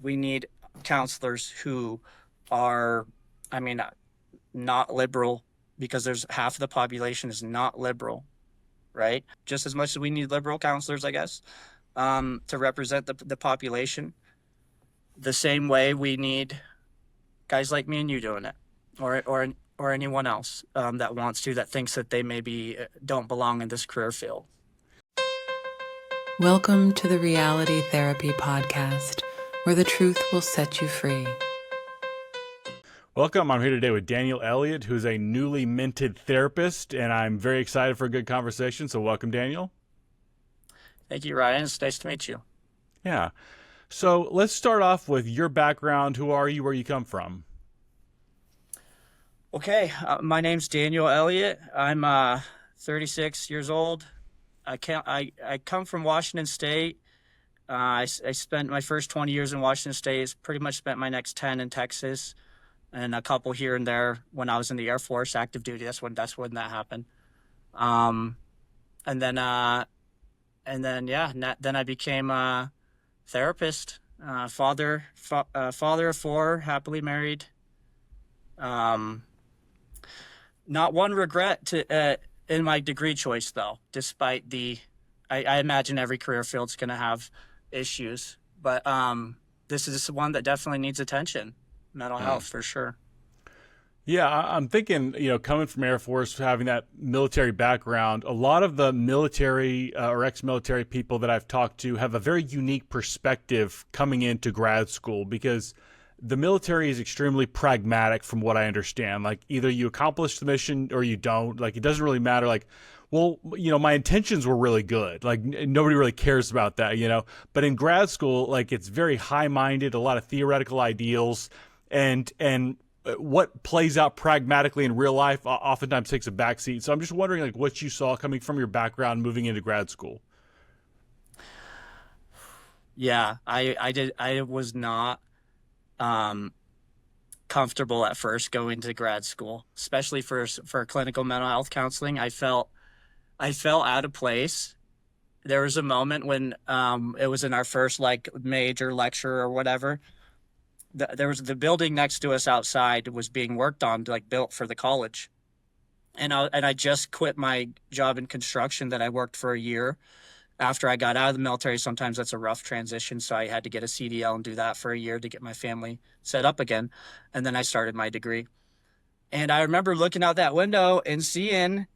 we need counselors who are, I mean, not liberal, because there's half of the population is not liberal, right? Just as much as we need liberal counselors, I guess, to represent the population. The same way we need guys like me and you doing it, or anyone else that wants to, that thinks that they maybe don't belong in this career field. Welcome to the Reality Therapy Podcast, where the truth will set you free. Welcome. I'm here today with Daniel Elliott, who's a newly minted therapist, and I'm very excited for a good conversation. So welcome, Daniel. Thank you, Ryan. It's nice to meet you. Yeah. So let's start off with your background. Who are you? Where you come from? Okay, my name's Daniel Elliott. I'm 36 years old. I come from Washington State. I spent my first 20 years in Washington State. Pretty much spent my next 10 in Texas, and a couple here and there when I was in the Air Force, active duty. That's when that happened. And then I became a therapist, father of four, happily married. Not one regret in my degree choice, though, despite I imagine every career field's going to have issues, but this is one that definitely needs attention. Mental health, for sure. Yeah, I'm thinking, coming from Air Force, having that military background, a lot of the military or ex-military people that I've talked to have a very unique perspective coming into grad school, because the military is extremely pragmatic from what I understand. Like, either you accomplish the mission or you don't. Like, it doesn't really matter. Like, well, my intentions were really good. Like, nobody really cares about that, But in grad school, like, it's very high-minded, a lot of theoretical ideals, and what plays out pragmatically in real life oftentimes takes a backseat. So I'm just wondering, like, what you saw coming from your background moving into grad school. Yeah, I was not comfortable at first going to grad school, especially for clinical mental health counseling. I felt out of place. There was a moment when it was in our first like major lecture or whatever. There was the building next to us outside was being worked on, like built for the college, and I just quit my job in construction that I worked for a year after I got out of the military. Sometimes that's a rough transition, so I had to get a CDL and do that for a year to get my family set up again, and then I started my degree. And I remember looking out that window and seeing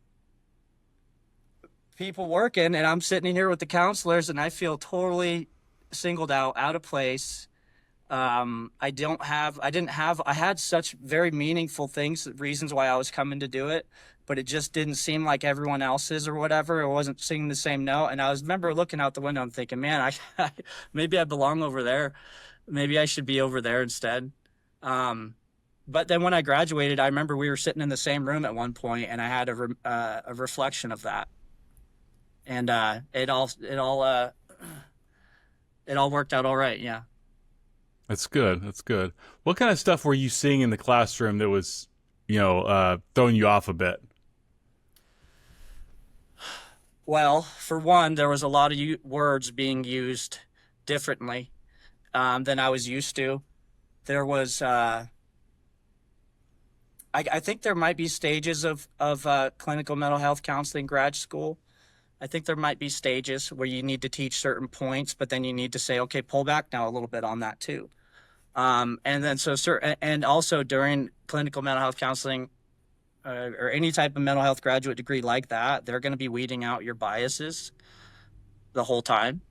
people working, and I'm sitting here with the counselors, and I feel totally singled out of place. I had such very meaningful reasons why I was coming to do it, but it just didn't seem like everyone else's or whatever. It wasn't singing the same note. And I remember looking out the window and thinking, man, maybe I belong over there. Maybe I should be over there instead. But then when I graduated, I remember we were sitting in the same room at one point, and I had a reflection of that. And it all worked out all right. Yeah. That's good. That's good. What kind of stuff were you seeing in the classroom that was, throwing you off a bit? Well, for one, there was a lot of words being used differently than I was used to. There was, I think there might be stages of clinical mental health counseling grad school. I think there might be stages where you need to teach certain points, but then you need to say, okay, pull back now a little bit on that too. And then and also during clinical mental health counseling or any type of mental health graduate degree like that, they're going to be weeding out your biases the whole time.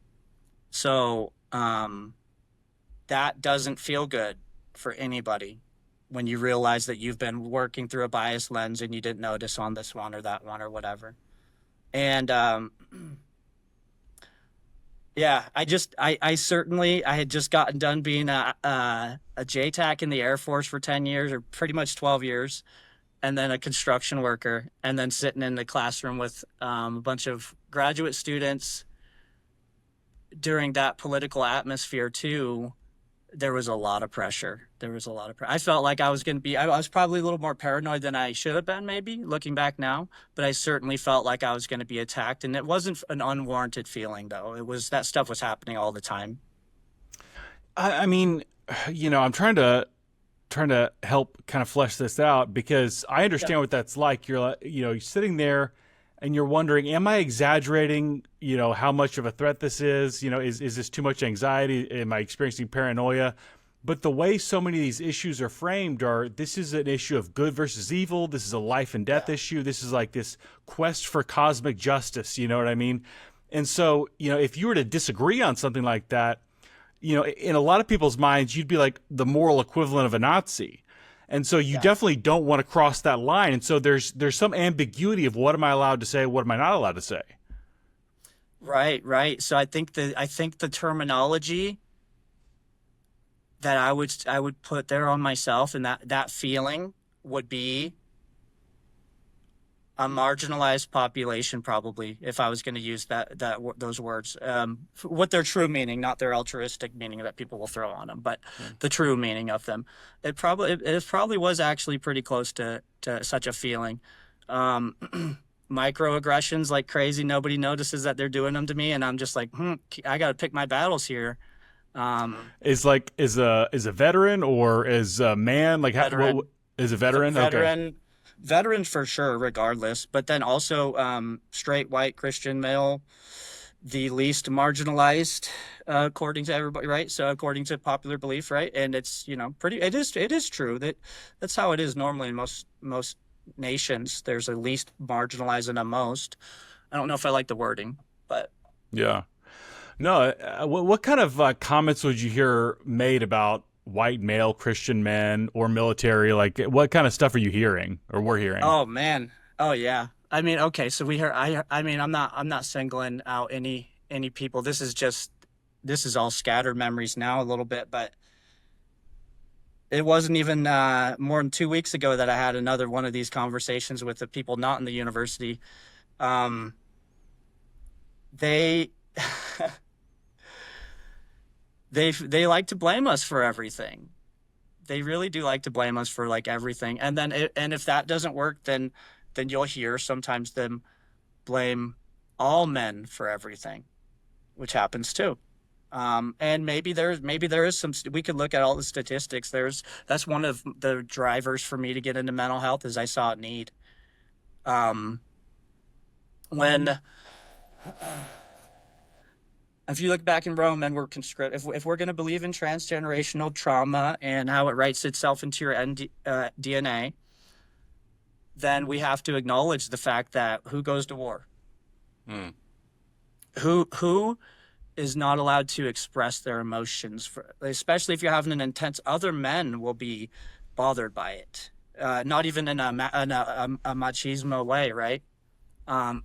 So that doesn't feel good for anybody when you realize that you've been working through a biased lens and you didn't notice on this one or that one or whatever. And yeah, I had just gotten done being a JTAC in the Air Force for 10 years, or pretty much 12 years, and then a construction worker, and then sitting in the classroom with a bunch of graduate students during that political atmosphere too. There was a lot of pressure. I felt like I was probably a little more paranoid than I should have been, maybe, looking back now, but I certainly felt like I was going to be attacked. And it wasn't an unwarranted feeling, though. That stuff was happening all the time. I mean, I'm trying to help kind of flesh this out because I Yeah. understand what that's like. You're sitting there and you're wondering, am I exaggerating, how much of a threat this is? Is this too much anxiety? Am I experiencing paranoia? But the way so many of these issues are framed are this is an issue of good versus evil. This is a life and death Yeah. issue. This is like this quest for cosmic justice. You know what I mean? And so, if you were to disagree on something like that, in a lot of people's minds, you'd be like the moral equivalent of a Nazi. And so you Yeah. definitely don't want to cross that line. And so there's some ambiguity of what am I allowed to say, what am I not allowed to say. Right, right. So I think the terminology that I would put there on myself, and that feeling would be a marginalized population, probably, if I was going to use those words, what their true meaning, not their altruistic meaning that people will throw on them, but the true meaning of them. It probably was actually pretty close to such a feeling. Um, Microaggressions like crazy. Nobody notices that they're doing them to me, and I'm just like, I got to pick my battles here. Um, Is a veteran or is a man like what Veteran, is a veteran? Okay. veteran, veteran for sure, regardless. But then also straight white Christian male, the least marginalized, according to everybody, right? So according to popular belief, right? And it's pretty. It is true that that's how it is normally in most nations. There's a least marginalized and a most. I don't know if I like the wording, but Yeah. No. What kind of comments would you hear made about white male Christian men or military? Like, what kind of stuff are you hearing or we're hearing? oh man, oh yeah. I mean, okay, so we hear. I mean, I'm not singling out any people. This is all scattered memories now a little bit, but it wasn't even more than 2 weeks ago that I had another one of these conversations with the people not in the university. Um, they they like to blame us for everything. They really do like to blame us for like everything. And if that doesn't work, then you'll hear sometimes them blame all men for everything, which happens too. And maybe there is some. We could look at all the statistics. That's one of the drivers for me to get into mental health is I saw a need. Um, when if you look back in Rome and we're conscript, if we're going to believe in transgenerational trauma and how it writes itself into your DNA, then we have to acknowledge the fact that who goes to war, Hmm. who is not allowed to express their emotions, especially if you're having an intense. Other men will be bothered by it, not even in a machismo way, right? Um,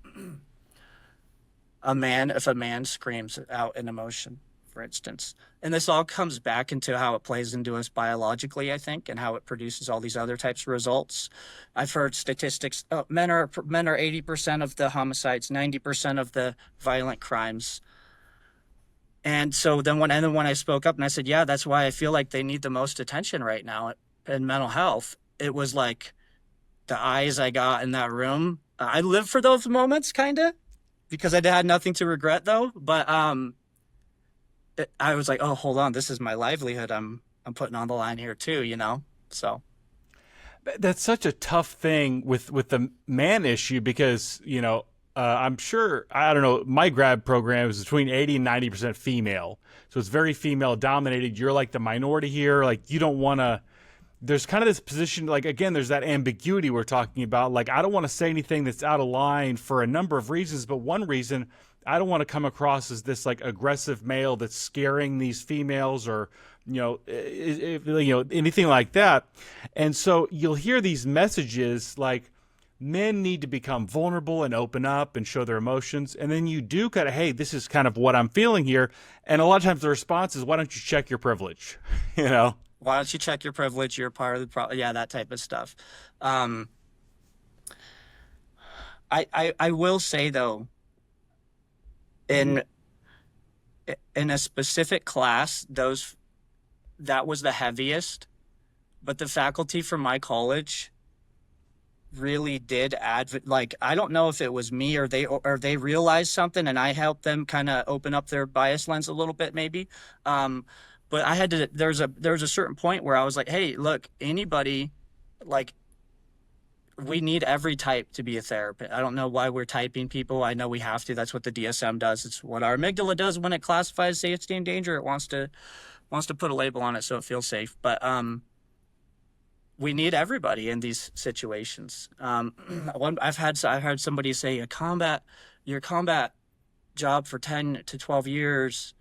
if a man screams out an emotion, for instance, and this all comes back into how it plays into us biologically, I think, and how it produces all these other types of results. I've heard statistics. Oh, men are 80% of the homicides, 90% of the violent crimes. And so then when I spoke up and I said, yeah, that's why I feel like they need the most attention right now in mental health. It was like the eyes I got in that room. I live for those moments, kind of, because I had nothing to regret though. But I was like, oh, hold on, this is my livelihood. I'm putting on the line here too. So That's such a tough thing with the man issue because I'm sure I don't know my grad program is between 80 and 90% female, so it's very female dominated. You're like the minority here, like you don't want to. There's kind of this position, like again, there's that ambiguity we're talking about. Like I don't want to say anything that's out of line for a number of reasons, but one reason I don't want to come across as this like aggressive male that's scaring these females or anything like that. And so you'll hear these messages like men need to become vulnerable and open up and show their emotions. And then you do kind of, hey, this is kind of what I'm feeling here. And a lot of times the response is, why don't you check your privilege? you know? why don't you check your privilege? You're part of the problem. Yeah, that type of stuff. Um, I will say though, in in a specific class, that was the heaviest, but the faculty from my college really did like I don't know if it was me or they realized something and I helped them kind of open up their bias lens a little bit maybe. Um but I had to, there was a certain point where I was like, hey, look, anybody, like, we need every type to be a therapist. I don't know why we're typing people. I know we have to. That's what the DSM does. It's what our amygdala does when it classifies safety and danger. It wants to put a label on it so it feels safe. But we need everybody in these situations. I've heard somebody say your combat job for 10 to 12 years,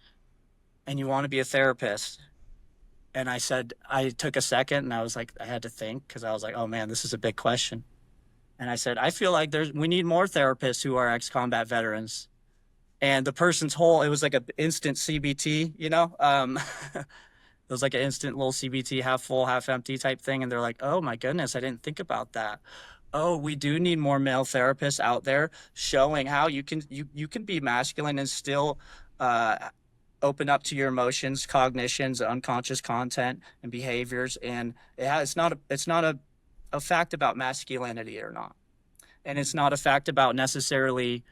and you want to be a therapist. And I said, I took a second and I was like, I had to think, because I was like, oh man, this is a big question. And I said, I feel like we need more therapists who are ex-combat veterans. And the person's it was like an instant CBT, you know? It was like an instant little CBT, half full, half empty type thing. And they're like, oh my goodness, I didn't think about that. Oh, we do need more male therapists out there showing how you can be masculine and still open up to your emotions, cognitions, unconscious content, and behaviors. And it's not a fact about masculinity or not, and it's not a fact about necessarily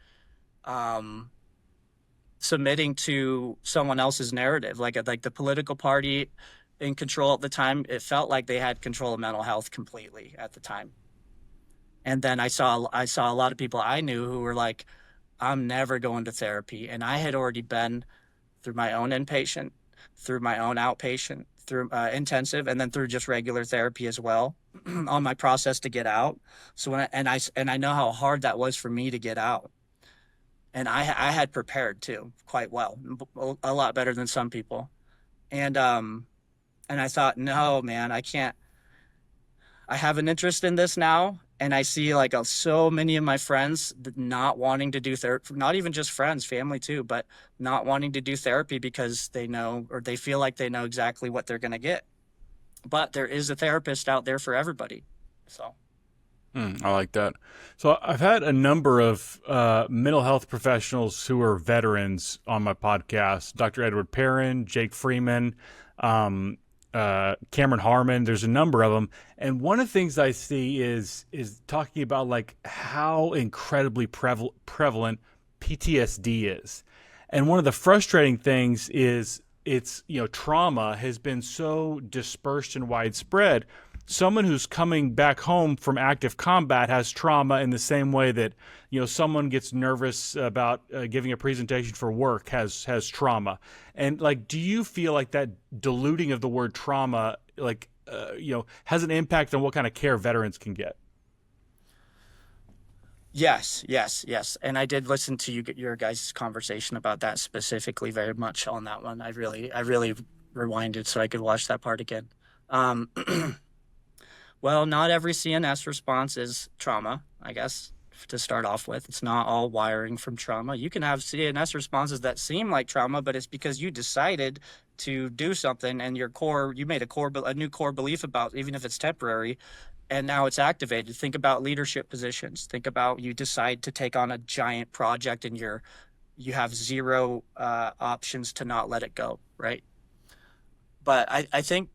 submitting to someone else's narrative. Like the political party in control at the time, it felt like they had control of mental health completely at the time. And then I saw a lot of people I knew who were like, I'm never going to therapy, and I had already been through my own inpatient, through my own outpatient, through intensive, and then through just regular therapy as well on my process to get out. So I know how hard that was for me to get out. And I had prepared too quite well, a lot better than some people. And I thought, no, man, I can't. I have an interest in this now, and I see like so many of my friends not wanting to do therapy, not even just friends, family too, but not wanting to do therapy because they know, or they feel like they know exactly what they're going to get. But there is a therapist out there for everybody. So. I like that. So I've had a number of mental health professionals who are veterans on my podcast. Dr. Edward Perrin, Jake Freeman, Cameron Harmon. There's a number of them, and one of the things I see is talking about like how incredibly prevalent PTSD is, and one of the frustrating things is it's trauma has been so dispersed and widespread. Someone who's coming back home from active combat has trauma in the same way that someone gets nervous about giving a presentation for work has trauma. And like, do you feel like that diluting of the word trauma has an impact on what kind of care veterans can get? Yes. And I did listen to your guys' conversation about that specifically very much on that one. I really rewinded so I could watch that part again. Well, not every CNS response is trauma, I guess, to start off with. It's not all wiring from trauma. You can have CNS responses that seem like trauma, but it's because you decided to do something and you made a new core belief about, even if it's temporary, and now it's activated. Think about leadership positions. Think about you decide to take on a giant project and you have zero options to not let it go, right? But I think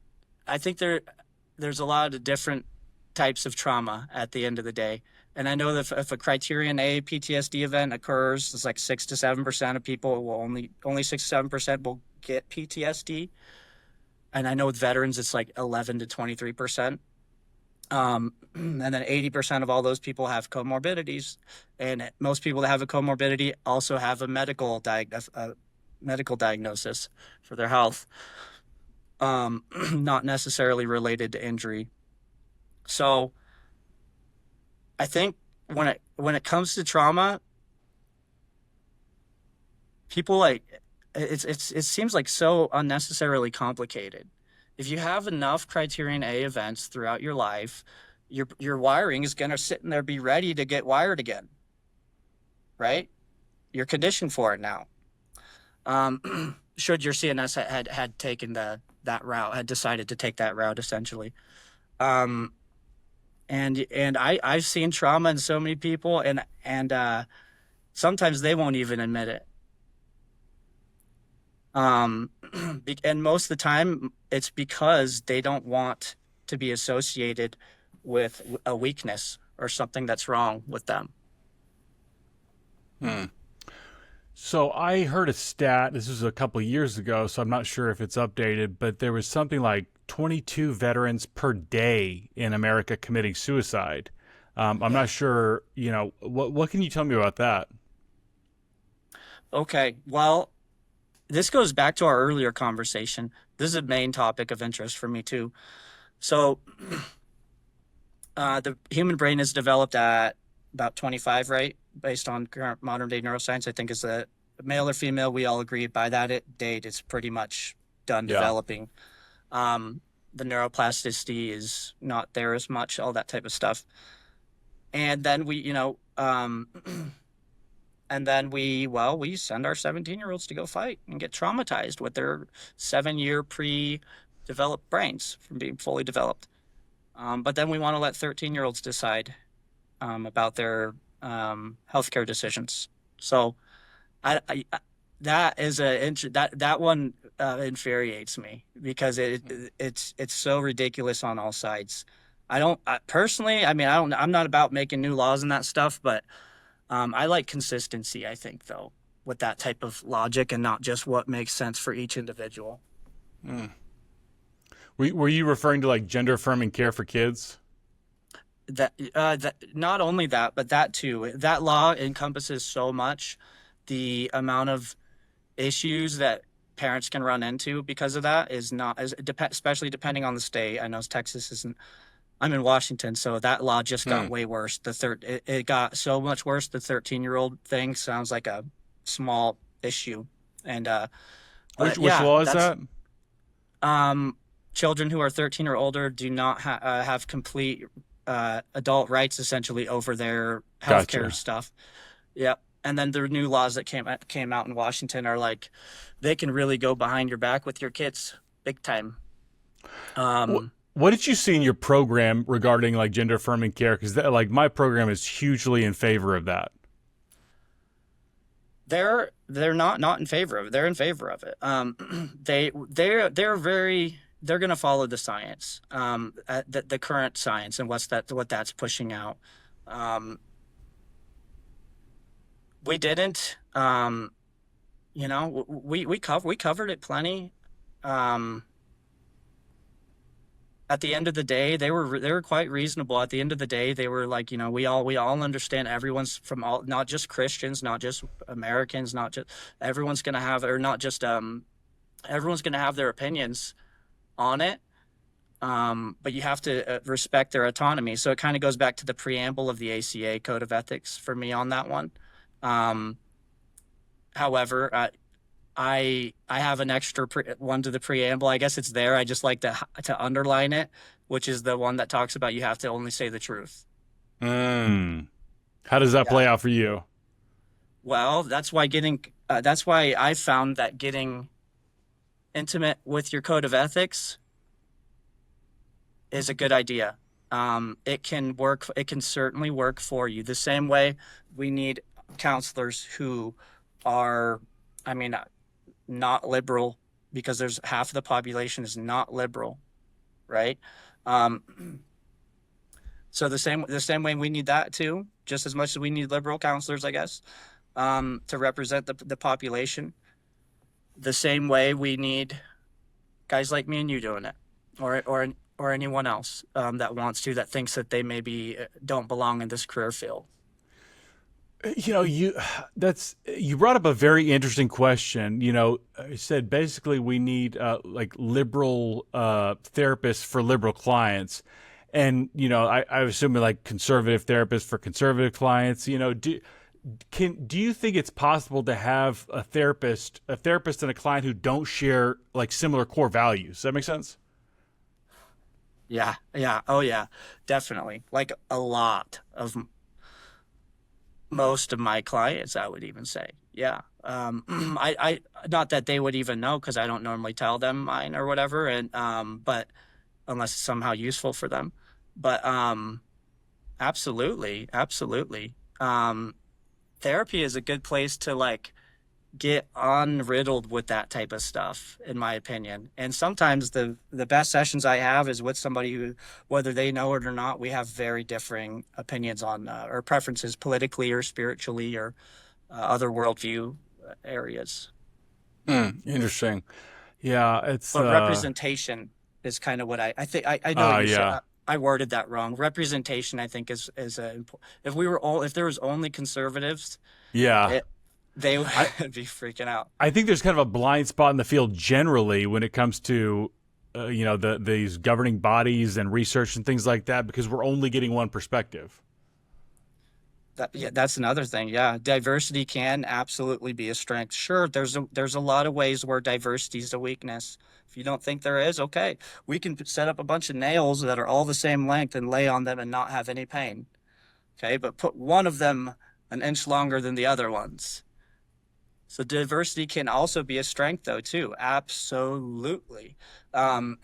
there's a lot of different types of trauma at the end of the day. And I know that if a criterion A PTSD event occurs, it's like 6 to 7% of people will only 6 to 7% will get PTSD. And I know with veterans, it's like 11 to 23%. And then 80% of all those people have comorbidities. And most people that have a comorbidity also have a medical diagnosis for their health. Not necessarily related to injury. So I think when it comes to trauma, people it seems like so unnecessarily complicated. If you have enough criterion A events throughout your life, your wiring is going to sit in there, be ready to get wired again, right? You're conditioned for it now. Should your CNS had taken that route, had decided to take that route, essentially. And I've seen trauma in so many people, and sometimes they won't even admit it. And most of the time, it's because they don't want to be associated with a weakness or something that's wrong with them. So I heard a stat, this was a couple of years ago, so I'm not sure if it's updated, but there was something like 22 veterans per day in America committing suicide. I'm Yeah. not sure, what can you tell me about that? Okay. Well, this goes back to our earlier conversation. This is a main topic of interest for me too. So, the human brain is developed at about 25, right? Based on current modern day neuroscience, I think is a male or female. We all agree by that date it's pretty much done Yeah. developing. Um, the neuroplasticity is not there as much, all that type of stuff. And then and then we send our 17-year-olds to go fight and get traumatized with their 7-year pre-developed brains from being fully developed. But then we want to let 13-year-olds decide about their healthcare decisions. So I that is that one infuriates me because it's so ridiculous on all sides. Personally, I mean, I'm not about making new laws and that stuff, but I like consistency, I think, though, with that type of logic and not just what makes sense for each individual. Were you referring to like gender affirming care for kids? That not only that, but that too. That law encompasses so much. The amount of issues that parents can run into because of that is not as especially depending on the state. I know Texas isn't. I'm in Washington, so that law just got Hmm. way worse. It got so much worse. The 13-year-old thing sounds like a small issue, and Which but which yeah, law is that's that? um, children who are 13 or older do not have complete adult rights essentially over their healthcare Gotcha. stuff. Yep. And then the new laws that came out in Washington are like they can really go behind your back with your kids big time. What Um, what did you see in your program regarding like gender affirming care? Because like my program is hugely in favor of that. they're not in favor of it. They're in favor of it. They're going to follow the science, the current science and what that's pushing out. Um, we didn't, we covered it plenty. Um, at the end of the day, they were quite reasonable. At the end of the day, they were like, we all understand everyone's from all, not just Christians, not just Americans, not just everyone's gonna have, or not just everyone's gonna have their opinions on it. But you have to respect their autonomy. So it kind of goes back to the preamble of the ACA Code of Ethics for me on that one. Um, However, I have an extra one to the preamble. I guess it's there. I just like to underline it, which is the one that talks about you have to only say the truth. Mm. How does that Yeah. play out for you? Well, that's why I found that getting intimate with your code of ethics is a good idea. It can work. It can certainly work for you. The same way we need counselors who are, I mean, not liberal because there's half of the population is not liberal, right? Um, so the same way we need that too, just as much as we need liberal counselors, I guess, to represent the population. The same way we need guys like me and you doing it, or anyone else that thinks that they maybe don't belong in this career field. You brought up a very interesting question. You said basically we need like liberal therapists for liberal clients, and I was assuming like conservative therapists for conservative clients. Do you think it's possible to have a therapist and a client who don't share like similar core values? Does that make sense? Yeah, yeah, oh yeah, definitely. Like a lot of most of my clients, I would even say. Yeah. I not that they would even know because I don't normally tell them mine or whatever, and but unless it's somehow useful for them. But absolutely, absolutely. Therapy is a good place to like get unriddled with that type of stuff, in my opinion. And sometimes the best sessions I have is with somebody who, whether they know it or not, we have very differing opinions on or preferences politically or spiritually or other worldview areas. Interesting. Yeah, it's But representation is kind of what I think. I know what you're saying. yeah. I worded that wrong. Representation, I think, is a if we were all if there was only conservatives, Yeah. it they would I be freaking out. I think there's kind of a blind spot in the field generally when it comes to these governing bodies and research and things like that because we're only getting one perspective. Yeah, that's another thing. Yeah, diversity can absolutely be a strength. Sure, there's a lot of ways where diversity is a weakness. If you don't think there is, okay, we can set up a bunch of nails that are all the same length and lay on them and not have any pain. Okay, but put one of them an inch longer than the other ones. So diversity can also be a strength, though, too. Absolutely. Um,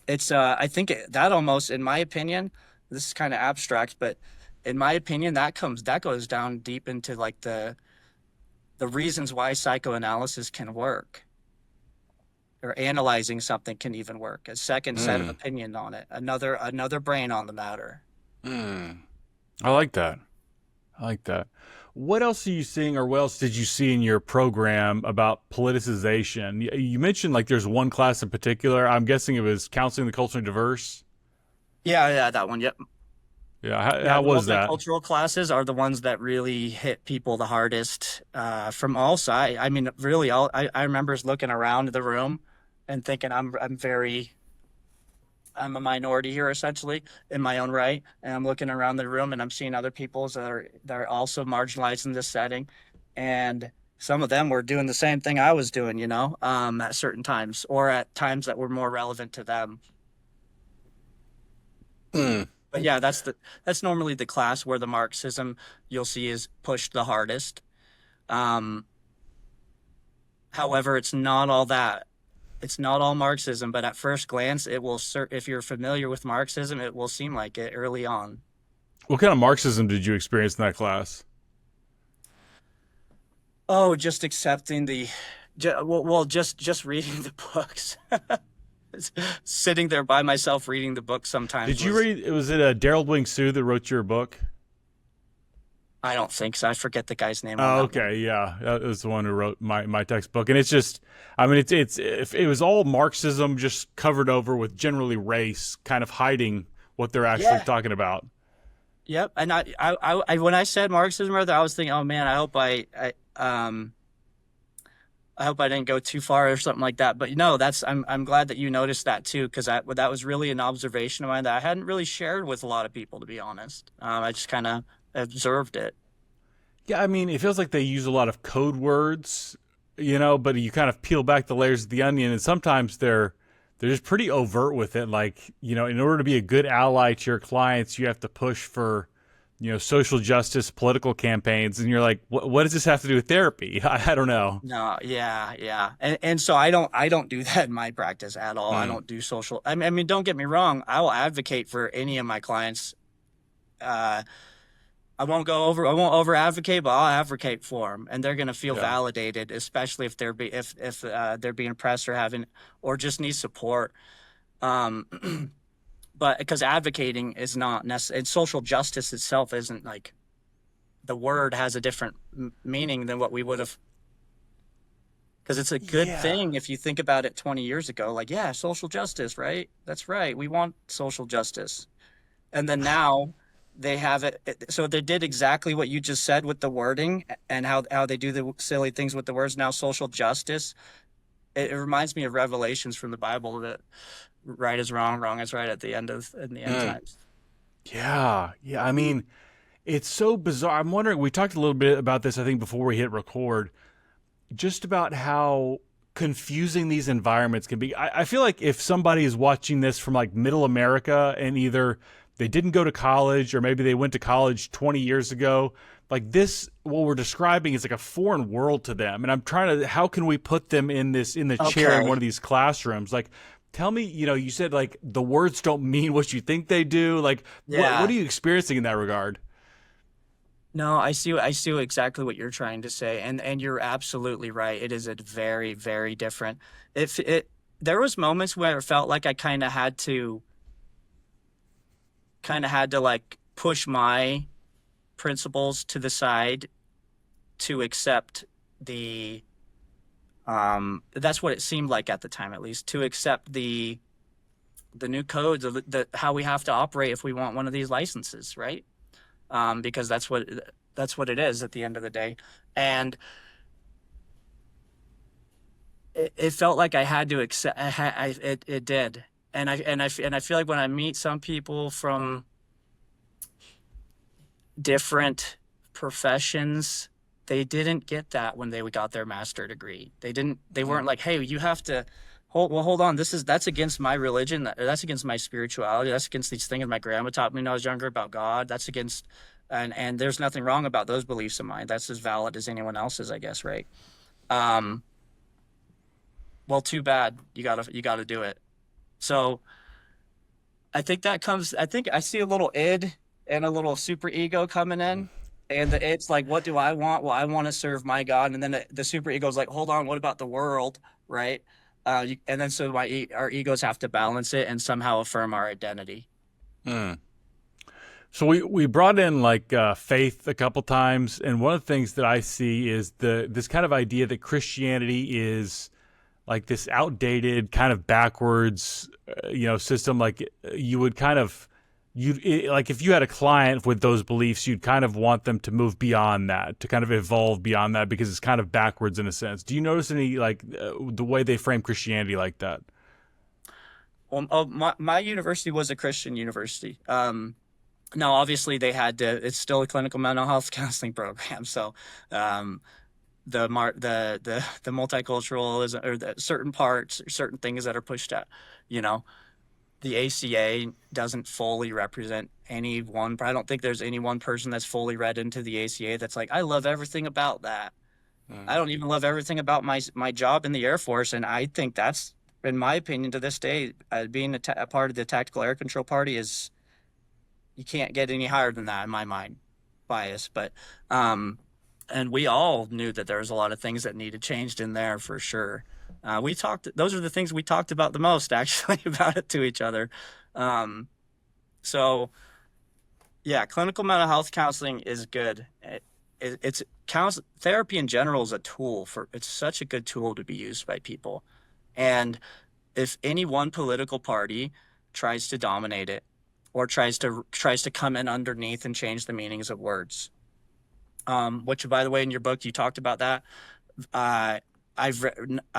it's I think that almost, in my opinion, this is kind of abstract, but in my opinion, that goes down deep into like the reasons why psychoanalysis can work, or analyzing something can even work. A second set of Mm. opinion on it, another brain on the matter. Mm. I like that. I like that. What else are you seeing, or what else did you see in your program about politicization? You mentioned like there's one class in particular. I'm guessing it was counseling the culturally diverse. Yeah, yeah, that one. Yep. Yeah, Yeah, how the was that? multicultural classes are the ones that really hit people the hardest, from all sides. I mean, really, I remember looking around the room and thinking, I'm a minority here essentially in my own right, and I'm looking around the room and I'm seeing other peoples that are also marginalized in this setting, and some of them were doing the same thing I was doing, at certain times or at times that were more relevant to them. Mm. But yeah, that's normally the class where the Marxism you'll see is pushed the hardest. Um, However, it's not all that. It's not all Marxism, but at first glance, if you're familiar with Marxism, it will seem like it early on. What kind of Marxism did you experience in that class? Oh, just accepting just reading the books. Sitting there by myself reading the book sometimes Did you was. read? Was it Daryl Wing Sue that wrote your book? I don't think so. I forget the guy's name on Oh, that one. okay, yeah, that was the one who wrote my textbook, and it's just, I mean, it's if it was all Marxism just covered over with generally race, kind of hiding what they're actually Yeah. talking about. Yep. And when I said Marxism earlier, I was thinking, oh man, I hope I didn't go too far or something like that. But no, I'm glad that you noticed that too, because that was really an observation of mine that I hadn't really shared with a lot of people, to be honest. I just kind of observed it. Yeah, I mean, it feels like they use a lot of code words, but you kind of peel back the layers of the onion, and sometimes they're just pretty overt with it. Like, in order to be a good ally to your clients, you have to push for, social justice, political campaigns, and you're like, what does this have to do with therapy? I don't know. No, yeah, yeah, and so I don't do that in my practice at all. I Mm. don't do social. I mean, don't get me wrong. I will advocate for any of my clients. Uh, I won't over advocate, but I'll advocate for them, and they're going to feel Yeah. validated, especially if they're being oppressed or just need support. Um, but because advocating is not necessary, and social justice itself isn't like the word has a different meaning than what we would have. Because it's a good Yeah. thing if you think about it 20 years ago, like, yeah, social justice, right? That's right. We want social justice. And then now they have so they did exactly what you just said with the wording and how they do the silly things with the words. Now social justice, it reminds me of Revelations from the Bible that right is wrong, wrong is right in the end Mm. times. Yeah. Yeah. I mean, it's so bizarre. I'm wondering, we talked a little bit about this, I think, before we hit record, just about how confusing these environments can be. I feel like if somebody is watching this from like middle America and either they didn't go to college or maybe they went to college 20 years ago, like this, what we're describing is like a foreign world to them. And I'm trying to, how can we put them in the chair in one Okay. of these classrooms? Like, tell me, you said like the words don't mean what you think they do. Like, what Yeah. are you experiencing in that regard? No, I see exactly what you're trying to say, and you're absolutely right. It is a very, very different. If it There was moments where it felt like I kind of had to like push my principles to the side to accept the that's what it seemed like at the time, at least, to accept the new codes of how we have to operate if we want one of these licenses, right? Because that's what it is at the end of the day. And it felt like I had to accept. It did, and I feel like when I meet some people from different professions, they didn't get that when they got their master degree. They didn't. They weren't like, "Hey, you have to hold on. That's against my religion. That's against my spirituality. That's against these things my grandma taught me when I was younger about God. That's against." And there's nothing wrong about those beliefs of mine. That's as valid as anyone else's, I guess, right? Um, well, too bad. You gotta do it. So I think that comes. I think I see a little id and a little super ego coming in, and it's like, what do I want? Well, I want to serve my God, and then the super ego is like, hold on, what about the world, right? And then so our egos have to balance it and somehow affirm our identity. Hmm. So we brought in like faith a couple times, and one of the things that I see is this kind of idea that Christianity is like this outdated kind of backwards system. Like you would kind of like if you had a client with those beliefs, you'd kind of want them to move beyond that, to kind of evolve beyond that, because it's kind of backwards in a sense. Do you notice any like the way they frame Christianity like that? Well, my university was a Christian university. Now, obviously, they had to. It's still a clinical mental health counseling program, so um, the multiculturalism or the certain parts, certain things that are pushed out, you know, the ACA doesn't fully represent any one. I don't think there's any one person that's fully read into the ACA that's like, I love everything about that. I don't even love everything about my job in the Air Force, and I think that's, in my opinion, to this day, being a part of the Tactical Air Control Party is you can't get any higher than that in my mind. Bias, but and we all knew that there was a lot of things that needed changed in there for sure. We talked; those are the things we talked about the most, actually, about it to each other. Um, so yeah, clinical mental health counseling is good. It's therapy in general is a tool for. It's such a good tool to be used by people, and if any one political party tries to dominate it or tries to come in underneath and change the meanings of words, which by the way in your book you talked about that. uh, I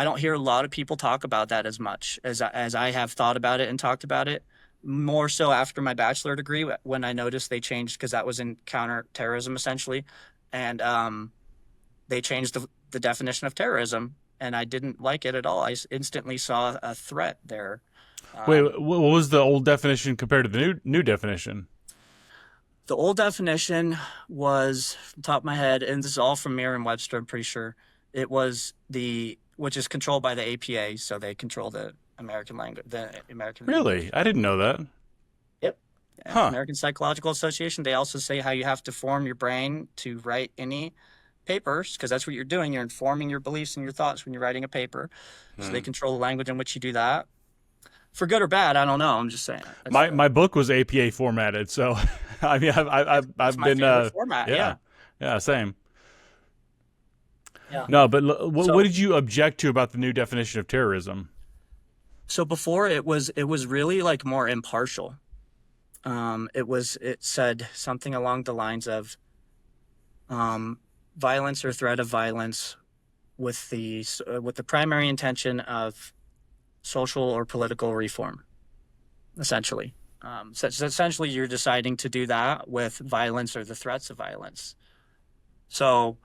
don't hear a lot of people talk about that as much as I have thought about it and talked about it, more so after my bachelor degree when I noticed they changed, because that was in counterterrorism essentially, and they changed the definition of terrorism, and I didn't like it at all. I instantly saw a threat there. Wait, um, what was the old definition compared to the new definition? The old definition was, from the top of my head, and this is all from Merriam-Webster, I'm pretty sure. It was which is controlled by the APA, so they control the American language, the American. Really? I didn't know that. Yep. Yeah, Huh. American Psychological Association. They also say how you have to form your brain to write any papers, because that's what you're doing. You're informing your beliefs and your thoughts when you're writing a paper. So they control the language in which you do that. For good or bad, I don't know. I'm just saying. My book was APA formatted, so I mean That's I've my been favorite format. yeah, Yeah. yeah, same. Yeah. No, but what So did you object to about the new definition of terrorism? so before it was really like more impartial. It said something along the lines of um, violence or threat of violence with the primary intention of social or political reform, essentially. So essentially, you're deciding to do that with violence or the threats of violence. So,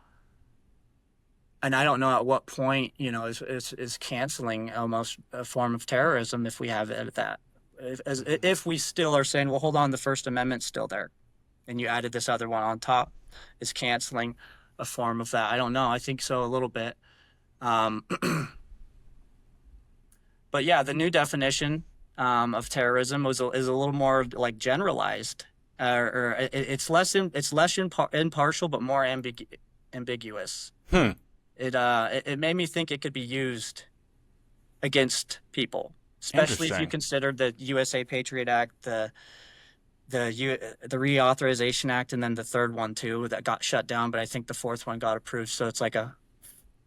and I don't know at what point, is canceling almost a form of terrorism if we have it at that. If we still are saying, well, hold on, the First Amendment's still there, and you added this other one on top, is canceling a form of that? I don't know. I think so a little bit. Um, but yeah, the new definition of terrorism is a little more like generalized, or it's less impartial, but more ambiguous. Hmm. It made me think it could be used against people, especially if you Interesting. consider the USA Patriot Act, the Reauthorization Act, and then the third one too that got shut down, but I think the fourth one got approved. So it's like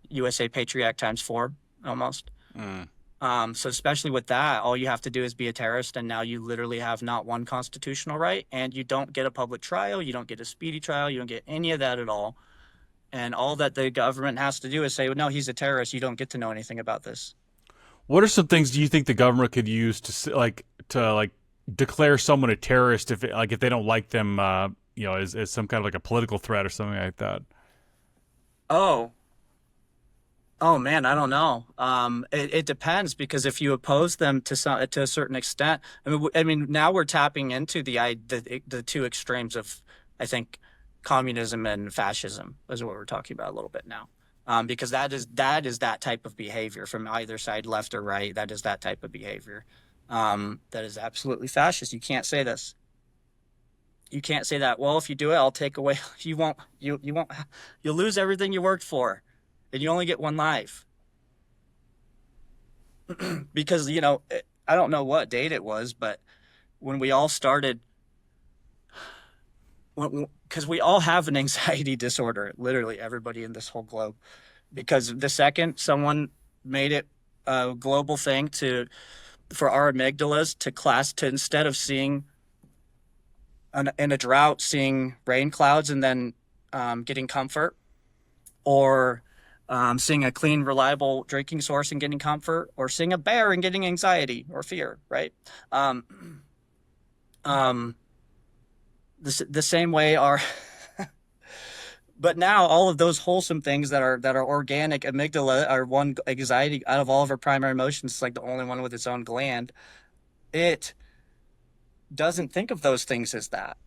USA Patriot Act times four almost. Mm. So especially with that, all you have to do is be a terrorist, and now you literally have not one constitutional right, and you don't get a public trial, you don't get a speedy trial, you don't get any of that at all. And all that the government has to do is say, well, no, he's a terrorist. You don't get to know anything about this. What are some things do you think the government could use to declare someone a terrorist if they don't like them, as some kind of like a political threat or something like that? Oh, oh man, I don't know. It depends because if you oppose them to a certain extent, I mean, now we're tapping into the two extremes of, I think, communism and fascism is what we're talking about a little bit now. Because that type of behavior from either side, left or right. That is that type of behavior. That is absolutely fascist. You can't say this. You can't say that. Well, if you do it, I'll take away. You won't. You won't. You'll lose everything you worked for, and you only get one life. Because I don't know what date it was, but when we all started, because we all have an anxiety disorder, literally everybody in this whole globe. Because the second someone made it a global thing for our amygdalas to instead of seeing in a drought, seeing rain clouds and then getting comfort, or seeing a clean, reliable drinking source and getting comfort, or seeing a bear and getting anxiety or fear, right? The same way our but now all of those wholesome things that are organic amygdala are one anxiety out of all of our primary emotions. It's like the only one with its own gland. It doesn't think of those things as that.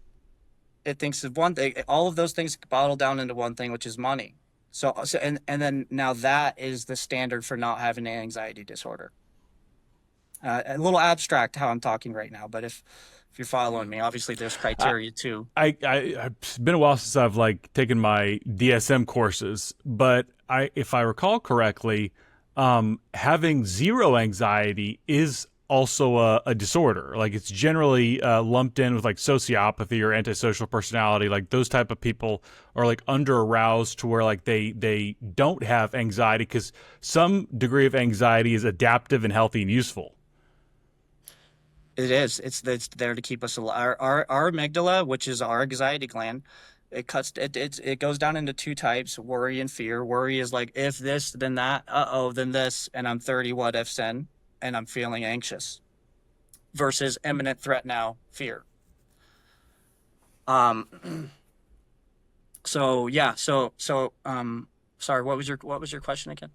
It thinks of one thing. All of those things bottle down into one thing, which is money. And then now that is the standard for not having an anxiety disorder. A little abstract how I'm talking right now, but if you're following me, obviously there's criteria too. It's been a while since I've taken my DSM courses, but if I recall correctly, having zero anxiety is also a disorder. Like it's generally lumped in with sociopathy or antisocial personality. Like those type of people are under aroused to where they don't have anxiety because some degree of anxiety is adaptive and healthy and useful. It is. It's there to keep us alive. Our amygdala, which is our anxiety gland, it goes down into two types: worry and fear. Worry is like if this, then that. Then this, and I'm 30. What ifs then, and I'm feeling anxious. Versus imminent threat now, fear. So yeah. Sorry. What was your question again?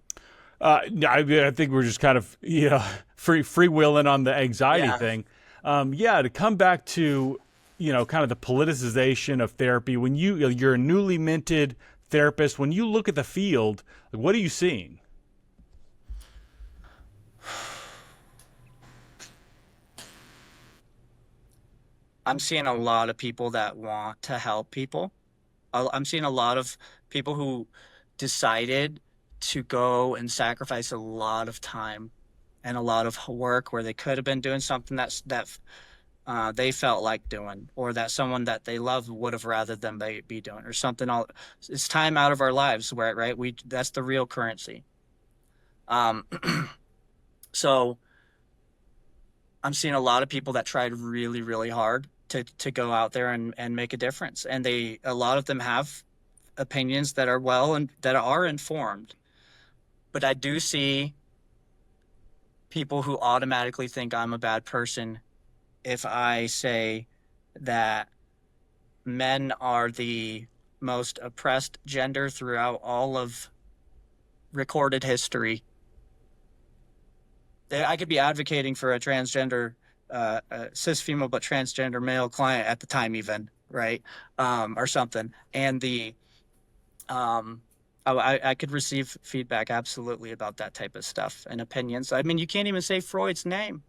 I think we're just kind of freewheeling on the anxiety thing. To come back to kind of the politicization of therapy. When you're a newly minted therapist, when you look at the field, what are you seeing? I'm seeing a lot of people that want to help people. I'm seeing a lot of people who decided to go and sacrifice a lot of time and a lot of work where they could have been doing something that they felt like doing, or that someone that they love would have rather than they be doing, or something. It's time out of our lives, right? That's the real currency. So I'm seeing a lot of people that tried really, really hard to go out there and make a difference, and a lot of them have opinions that are and that are informed. But I do see people who automatically think I'm a bad person if I say that men are the most oppressed gender throughout all of recorded history. I could be advocating for a transgender, cis female but transgender male client at the time even, right? Or something. And I could receive feedback absolutely about that type of stuff and opinions. I mean, you can't even say Freud's name.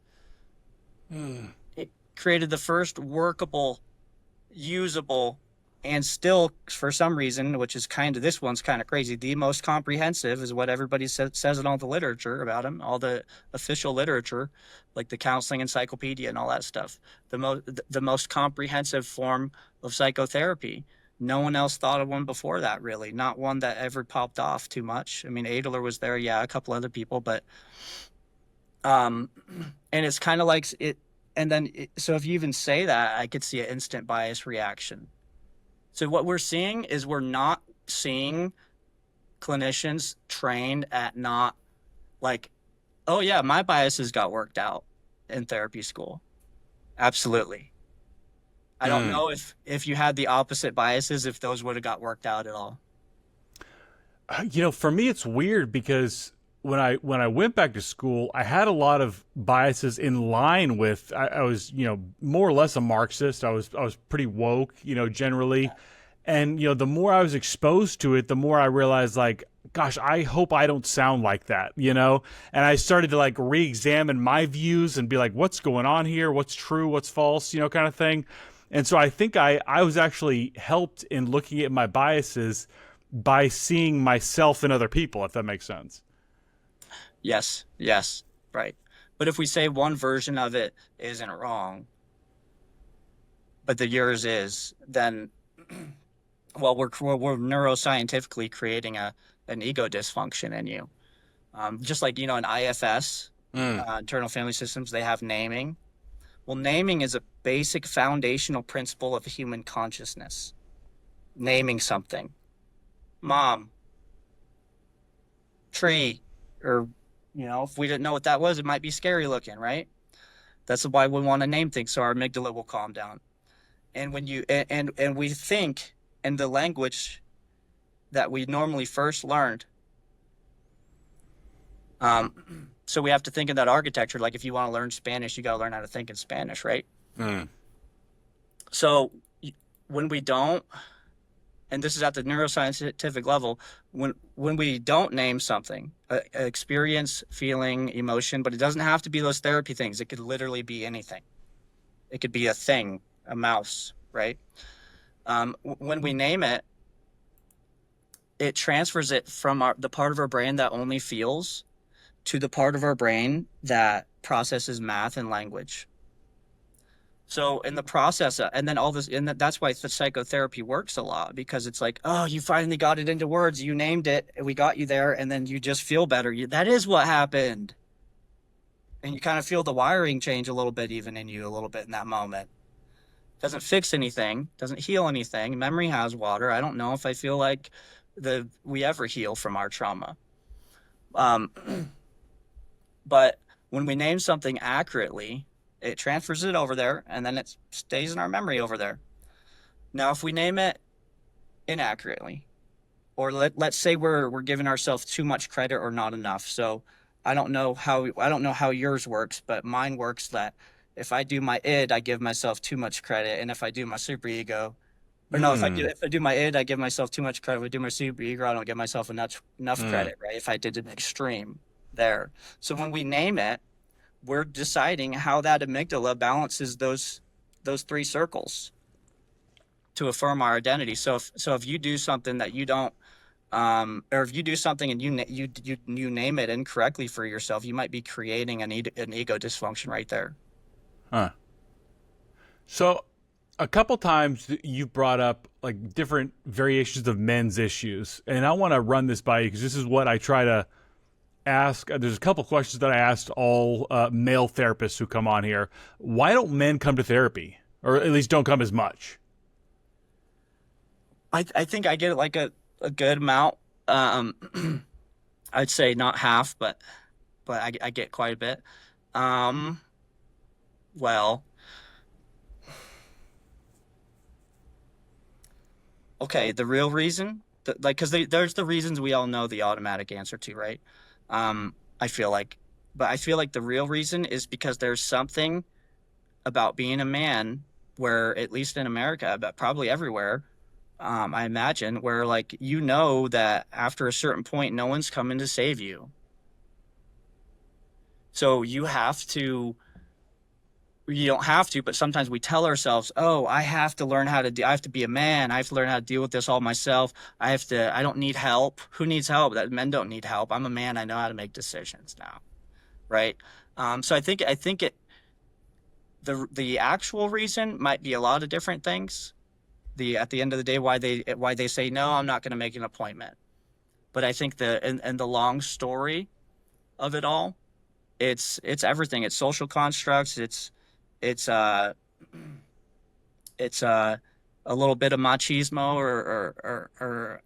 It created the first workable, usable, and still, for some reason, which is this one's kind of crazy, the most comprehensive is what everybody says in all the literature about him, all the official literature, like the counseling encyclopedia and all that stuff. The most comprehensive form of psychotherapy No one else thought of one before that, really. Not one that ever popped off too much. I mean, Adler was there, yeah, a couple other people, but um, and it's kind of like it. And then, so if you even say that, I could see an instant bias reaction. So what we're seeing is we're not seeing clinicians trained at not like, oh yeah, my biases got worked out in therapy school. Absolutely. I don't Mm. know if you had the opposite biases, if those would have got worked out at all. For me, it's weird because when I went back to school, I had a lot of biases in line with I was more or less a Marxist. I was pretty woke, generally, and the more I was exposed to it, the more I realized like, gosh, I hope I don't sound like that. And I started to like re-examine my views and be like, what's going on here? What's true? What's false? Kind of thing. And so I think I was actually helped in looking at my biases by seeing myself in other people, if that makes sense. Yes, yes, right. But if we say one version of it isn't wrong, but the yours is, then well, we're neuroscientifically creating an ego dysfunction in you. Just like in IFS, Mm. internal family systems, they have naming. Well, naming is a basic foundational principle of human consciousness. Naming something, mom, tree, or if we didn't know what that was, it might be scary looking, right? That's why we want to name things so our amygdala will calm down. And when you and we think in the language that we normally first learned. So we have to think in that architecture. Like if you want to learn Spanish, you got to learn how to think in Spanish, right? Mm. So when we don't, and this is at the neuroscientific level, when we don't name something, experience, feeling, emotion, but it doesn't have to be those therapy things. It could literally be anything. It could be a thing, a mouse, right? When we name it, it transfers it from the part of our brain that only feels to the part of our brain that processes math and language. So in the process, and then all this, and that's why the psychotherapy works a lot because it's like, oh, you finally got it into words, you named it, we got you there, and then you just feel better. That is what happened, and you kind of feel the wiring change a little bit, even in you a little bit in that moment. Doesn't fix anything, doesn't heal anything. Memory has water. I don't know if I feel like we ever heal from our trauma. Um, but when we name something accurately, it transfers it over there and then it stays in our memory over there. Now, if we name it inaccurately, or let's say we're giving ourselves too much credit or not enough. So I don't know how yours works, but mine works that if I do my id, I give myself too much credit, and if I do my superego, or no, Mm. if I do my id, I give myself too much credit. If I do my superego, I don't give myself enough Mm. credit, right? If I did an extreme there. So when we name it, we're deciding how that amygdala balances those three circles to affirm our identity. So if you do something that you don't, or if you do something and you name it incorrectly for yourself, you might be creating an ego dysfunction right there. Huh. So a couple times you brought up like different variations of men's issues, and I want to run this by you because this is what I try to ask. There's a couple questions that I asked all male therapists who come on here. Why don't men come to therapy, or at least don't come as much? I think I get like a good amount. I'd say not half, but I get quite a bit. Um, well, okay, the real reason, like, because there's the reasons we all know the automatic answer to, right? I feel like, but I feel like the real reason is because there's something about being a man where, at least in America, but probably everywhere, I imagine, where like that after a certain point, no one's coming to save you. So you don't have to, but sometimes we tell ourselves, oh, I have to learn I have to be a man. I have to learn how to deal with this all myself. I don't need help. Who needs help? That men don't need help. I'm a man. I know how to make decisions now. Right. So I think the actual reason might be a lot of different things, at the end of the day why they say no, I'm not going to make an appointment. But I think in the long story of it all, it's everything. It's social constructs. It's uh it's a little bit of machismo or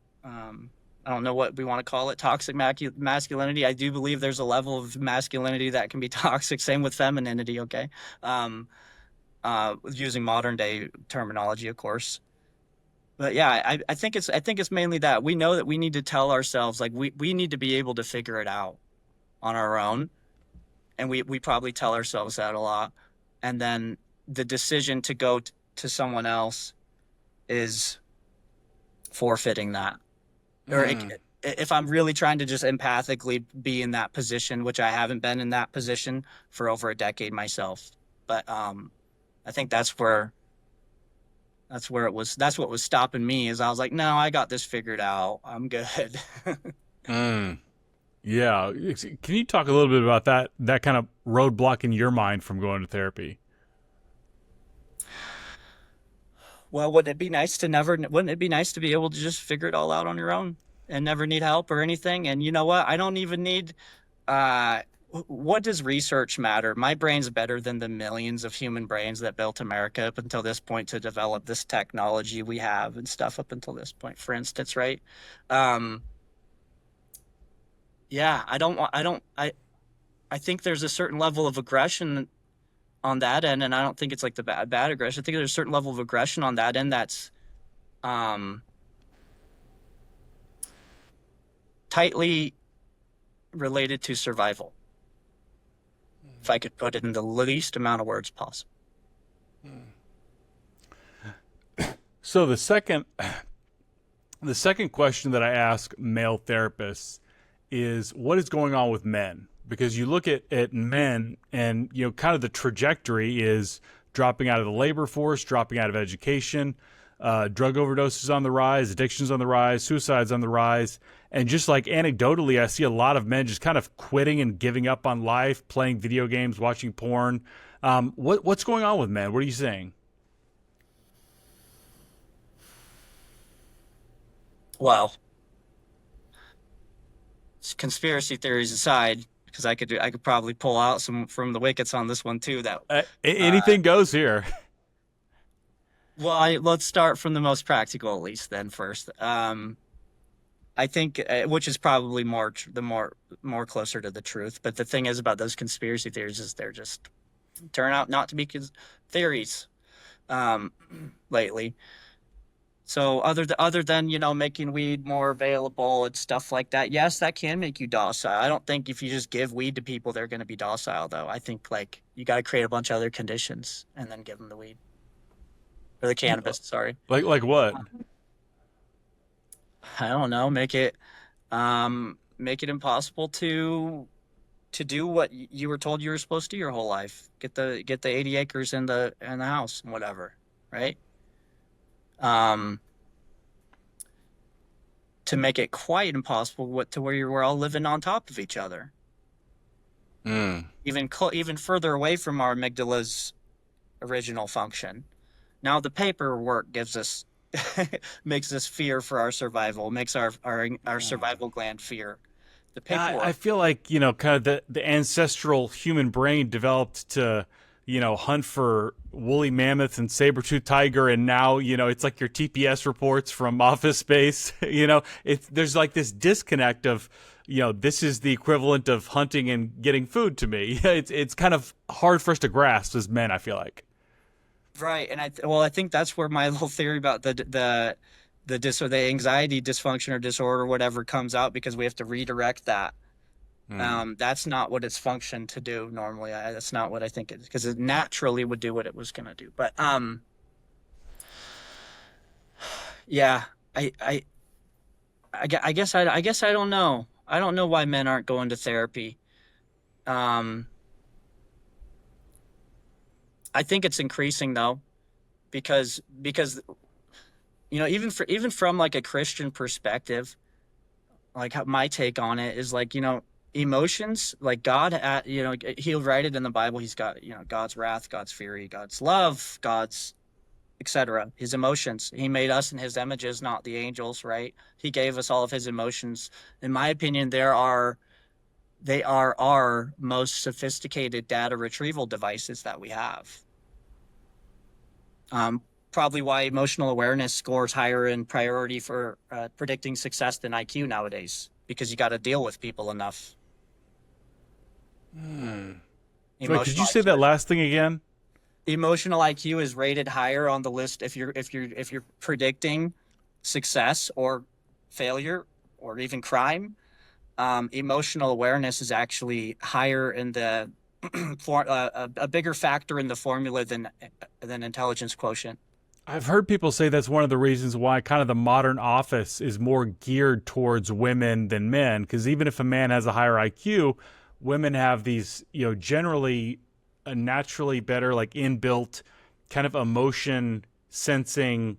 I don't know what we want to call it, toxic masculinity. I do believe there's a level of masculinity that can be toxic. Same with femininity. Okay, using modern day terminology, of course. But yeah, I think it's mainly that we know that we need to tell ourselves like we need to be able to figure it out on our own, and we probably tell ourselves that a lot, and then the decision to go to someone else is forfeiting that. Or if I'm really trying to just empathically be in that position, which I haven't been in that position for over a decade myself, but I think that's what was stopping me is I was like, no, I got this figured out. I'm good. Mm. Yeah. Can you talk a little bit about that kind of roadblock in your mind from going to therapy? Well, wouldn't it be nice to be able to just figure it all out on your own and never need help or anything? And you know what? I don't even need, uh, what does research matter? My brain's better than the millions of human brains that built America up until this point to develop this technology we have and stuff up until this point, for instance, right? Um, yeah, I think there's a certain level of aggression on that end, and I don't think it's like the bad aggression. I think there's a certain level of aggression on that end that's um, tightly related to survival, if I could put it in the least amount of words possible. So the second question that I ask male therapists is what is going on with men? Because you look at men and, kind of the trajectory is dropping out of the labor force, dropping out of education, drug overdoses on the rise, addictions on the rise, suicides on the rise. And just like anecdotally, I see a lot of men just kind of quitting and giving up on life, playing video games, watching porn. What's going on with men? What are you saying? Well, conspiracy theories aside, because I could probably pull out some from the wickets on this one too. Uh, Anything goes here. let's start from the most practical at least then first. I think which is probably more closer to the truth. But the thing is about those conspiracy theories is they're just turn out not to be theories um, lately. So other than making weed more available and stuff like that, yes, that can make you docile. I don't think if you just give weed to people, they're going to be docile though. I think like you got to create a bunch of other conditions and then give them the weed or the cannabis. Sorry, Like what? I don't know. Make it impossible to do what you were told you were supposed to do your whole life. Get the 80 acres in the house and whatever, right? Um, to make it quite impossible to where we're all living on top of each other, Mm. even further away from our amygdala's original function. Now the paperwork gives us makes us fear for our survival, makes our survival gland fear the I paperwork. feel like, kind of the ancestral human brain developed to, hunt for woolly mammoth and saber-toothed tiger. And now, it's like your TPS reports from Office Space. There's like this disconnect of, this is the equivalent of hunting and getting food to me. It's kind of hard for us to grasp as men, I feel like. Right, and I think that's where my little theory about the anxiety dysfunction or disorder, whatever, comes out because we have to redirect that. Mm. That's not what it's functioned to do normally. That's not what I think it because it naturally would do what it was going to do. But yeah, I, I, I guess I don't know. I don't know why men aren't going to therapy. Um, I think it's increasing though, because even from like a Christian perspective, like how my take on it is like emotions like God at he'll write it in the Bible. He's got God's wrath, God's fury, God's love, God's etc. His emotions. He made us in his images, not the angels, right? He gave us all of his emotions. In my opinion, they are our most sophisticated data retrieval devices that we have. Probably why emotional awareness scores higher in priority for predicting success than IQ nowadays, because you got to deal with people enough. Wait, could you Emotional say that IQ, last thing again? emotional IQ is rated higher on the list if you're predicting success or failure or even crime. Emotional awareness is actually higher in the for a bigger factor in the formula than intelligence quotient. I've heard people say that's one of the reasons why kind of the modern office is more geared towards women than men. Because even if a man has a higher IQ, women have these, generally a naturally better, like inbuilt kind of emotion sensing,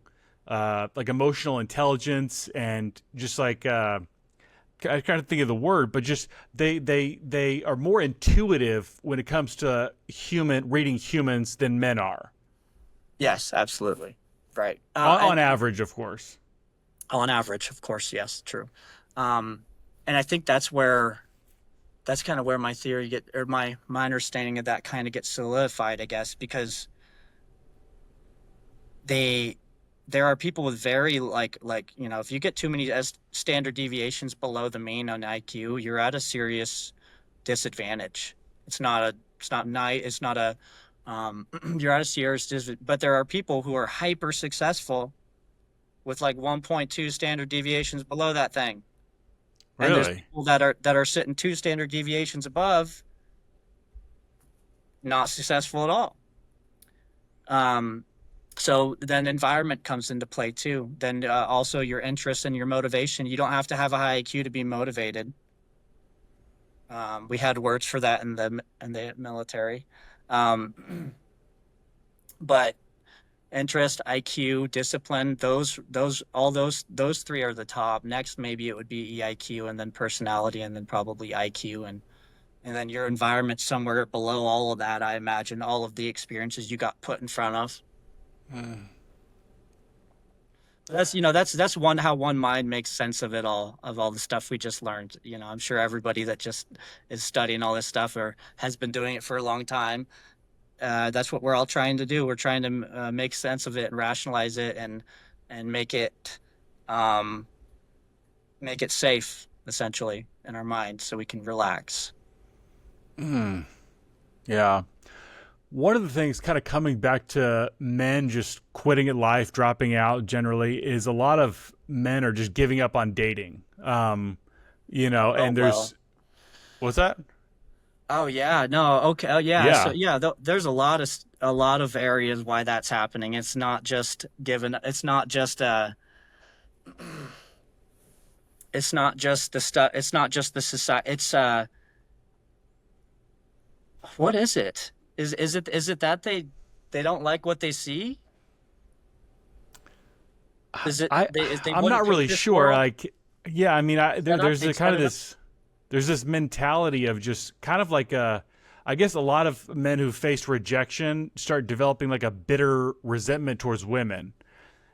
like emotional intelligence, and just like I kind of think of the word, but just they are more intuitive when it comes to reading humans than men are. Yes, absolutely. Right. On average, of course. On average, of course, yes, true. Um, and I think that's kind of where my theory or my understanding of that kind of gets solidified, I guess, because they there are people with very if you get too many as standard deviations below the mean on IQ, you're at a serious disadvantage. It's not nice. It's not a you're at a serious but there are people who are hyper successful with like 1.2 standard deviations below that thing. And there's Really? people that are sitting 2 standard deviations above, not successful at all. Um, so then environment comes into play too. Then also your interest and your motivation. You don't have to have a high IQ to be motivated. We had words for that in the military. Um, but interest, IQ, discipline, those three are the top. Next, maybe it would be EIQ, and then personality, and then probably IQ, and then your environment somewhere below all of that. I imagine all of the experiences you got put in front of. That's one how one mind makes sense of it all, of all the stuff we just learned. I'm sure everybody that just is studying all this stuff or has been doing it for a long time, that's what we're all trying to do. We're trying to make sense of it and rationalize it and um, make it safe essentially in our minds so we can relax. Yeah. One of the things, kind of coming back to men just quitting at life, dropping out generally, is a lot of men are just giving up on dating. Oh And well. what's that? Oh yeah, no, okay, oh yeah. So Yeah. yeah, there's a lot of areas why that's happening. It's not just it's not just the stuff. It's not just the society. It's what is it? Is it that they don't like what they see? Is it I they I'm wouldn't not take really this sure. world Like, yeah, I mean, set up? there's They'd a set kind of it up. this there's this mentality of just kind of like I guess a lot of men who faced rejection start developing like a bitter resentment towards women,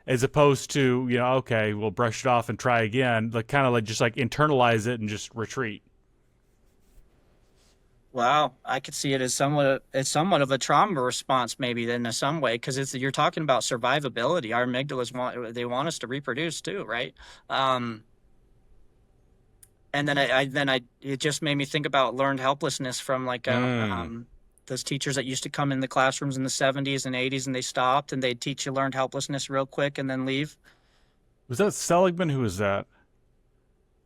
as opposed to, okay, we'll brush it off and try again. Like, kind of like just like internalize it and just retreat. Wow, I could see it as somewhat of a trauma response, maybe then in some way, because you're talking about survivability. Our amygdalas want us to reproduce too, right? Um, and then it just made me think about learned helplessness from Mm. those teachers that used to come in the classrooms in the 70s and 80s, and they stopped and they'd teach you learned helplessness real quick and then leave. Was that Seligman? Who was that?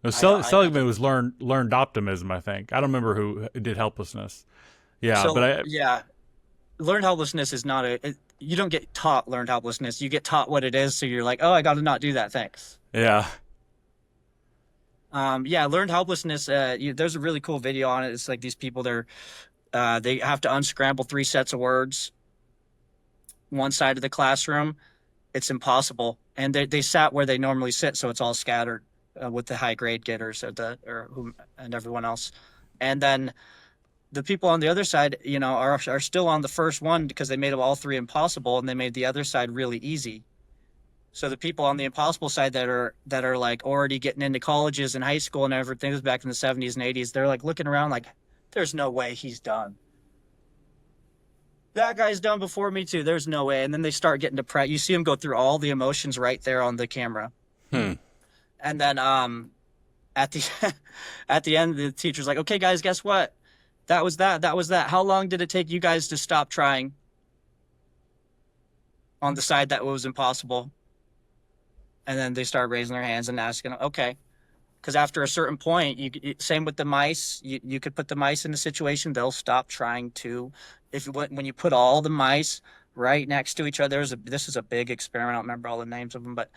No, I have Seligman was learned optimism. I think I don't remember who did helplessness. Yeah, but so yeah, learned helplessness is not you don't get taught learned helplessness. You get taught what it is, so you're like, oh, I got to not do that. Thanks. yeah. Yeah, learned helplessness. There's a really cool video on it. It's like these people, they have to unscramble 3 sets of words one side of the classroom. It's impossible, and they sat where they normally sit, so it's all scattered with the high grade getters and everyone else. And then the people on the other side, are still on the first one because they made them all three impossible, and they made the other side really easy. So the people on the impossible side that are like already getting into colleges and high school and everything, this was back in the 70s and 80s, they're like looking around like, there's no way he's done. That guy's done before me too. There's no way. And then they start getting depressed. You see them go through all the emotions right there on the camera. And then at the at the end, the teacher's like, okay, guys, guess what? That was that. That was that. How long did it take you guys to stop trying on the side that was impossible? And then they start raising their hands and asking, okay. Because after a certain point, same with the mice, you could put the mice in a situation, they'll stop trying to. When you put all the mice right next to each other, this is a big experiment. I don't remember all the names of them, but